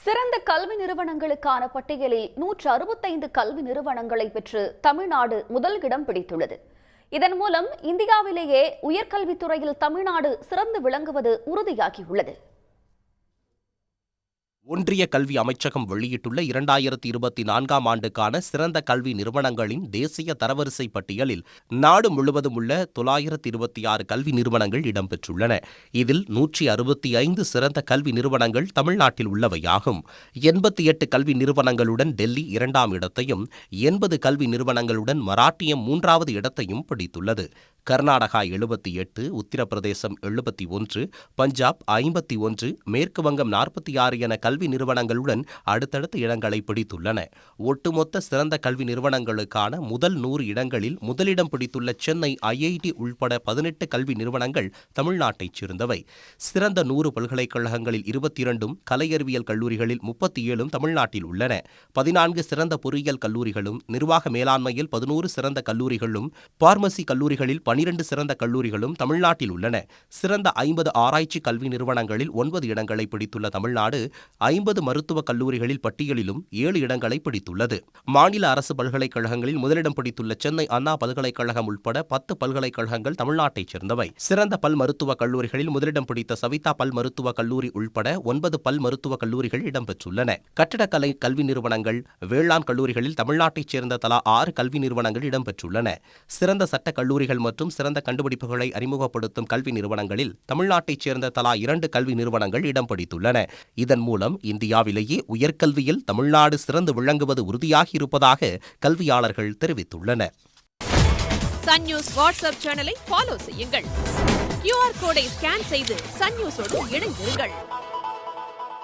சிறந்த கல்வி நிறுவனங்களுக்கான பட்டியலில் 165 கல்வி நிறுவனங்களை பெற்று தமிழ்நாடு முதல் இடம் பிடித்துள்ளது. இதன் மூலம் இந்தியாவிலேயே உயர்கல்வித்துறையில் தமிழ்நாடு சிறந்து விளங்குவது உறுதியாகியுள்ளது. ஒன்றிய கல்வி அமைச்சகம் வெளியிட்டுள்ள 2024ஆம் ஆண்டுக்கான சிறந்த கல்வி நிறுவனங்களின் தேசிய தரவரிசை பட்டியலில் நாடு முழுவதும் உள்ள 926 கல்வி நிறுவனங்கள் இடம்பெற்றுள்ளன. இதில் 165 சிறந்த கல்வி நிறுவனங்கள் தமிழ்நாட்டில் உள்ளவையாகும். 88 கல்வி நிறுவனங்களுடன் டெல்லி 2ஆம் இடத்தையும் 80 கல்வி நிறுவனங்களுடன் மராட்டியம் 3வது இடத்தையும் பிடித்துள்ளது. கர்நாடகா 78, உத்தரப்பிரதேசம் 71, பஞ்சாப் 51, மேற்கு வங்கம் 46 என கல்வி நிறுவனங்களுடன் அடுத்தடுத்த இடங்களை பிடித்துள்ளன. ஒட்டுமொத்த சிறந்த கல்வி நிறுவனங்களுக்கான முதல் 100 இடங்களில் முதலிடம் பிடித்துள்ள சென்னை ஐஐடி உள்பட 18 கல்வி நிறுவனங்கள் தமிழ்நாட்டைச் சேர்ந்தவை. சிறந்த 100 பல்கலைக்கழகங்களில் 22ம், கலை அறிவியல் கல்லூரிகளில் 37ம் தமிழ்நாட்டில் உள்ளன. 14 சிறந்த பொறியியல் கல்லூரிகளும், நிர்வாக மேலாண்மையில் 11 சிறந்த கல்லூரிகளும், பார்மசி கல்லூரிகளில் 12 சிறந்த கல்லூரிகளும் தமிழ்நாட்டில் உள்ளன. சிறந்த 50 ஆராய்ச்சி கல்வி நிறுவனங்களில் 9 இடங்களை பிடித்துள்ள தமிழ்நாடு 50 மருத்துவக் கல்லூரிகளில் பட்டியலிலும் 7 இடங்களை பிடித்துள்ளது. மாநில அரசு பல்கலைக்கழகங்களில் முதலிடம் பிடித்துள்ள சென்னை அண்ணா பல்கலைக்கழகம் உட்பட 10 பல்கலைக்கழகங்கள் தமிழ்நாட்டைச் சேர்ந்தவை. சிறந்த பல் மருத்துவக் கல்லூரிகளில் முதலிடம் பிடித்த சவிதா பல் மருத்துவக் கல்லூரி உள்பட 9 பல் மருத்துவக் கல்லூரிகள் இடம்பெற்றுள்ளன. கட்டடக்கலை கல்வி நிறுவனங்கள், வேளாண் கல்லூரிகளில் தமிழ்நாட்டைச் சேர்ந்த தலா 6 கல்வி நிறுவனங்கள் இடம்பெற்றுள்ளன. சிறந்த சட்ட கல்லூரிகள் மற்றும் சிறந்த கண்டுபிடிப்புகளை அறிமுகப்படுத்தும் கல்வி நிறுவனங்களில் தமிழ்நாட்டைச் சேர்ந்த தலா 2 கல்வி நிறுவனங்கள் இடம் பிடித்துள்ளன. இதன் மூலம் இந்தியாவிலேயே உயர்கல்வியில் தமிழ்நாடு சிறந்து விளங்குவது உறுதியாகியிருப்பதாக கல்வியாளர்கள் தெரிவித்துள்ளனர். சன் நியூஸ் வாட்ஸ்அப் சேனலை ஃபாலோ செய்யுங்கள். QR கோடை ஸ்கேன் செய்து சன் நியூஸோடு இணைந்திருங்கள்.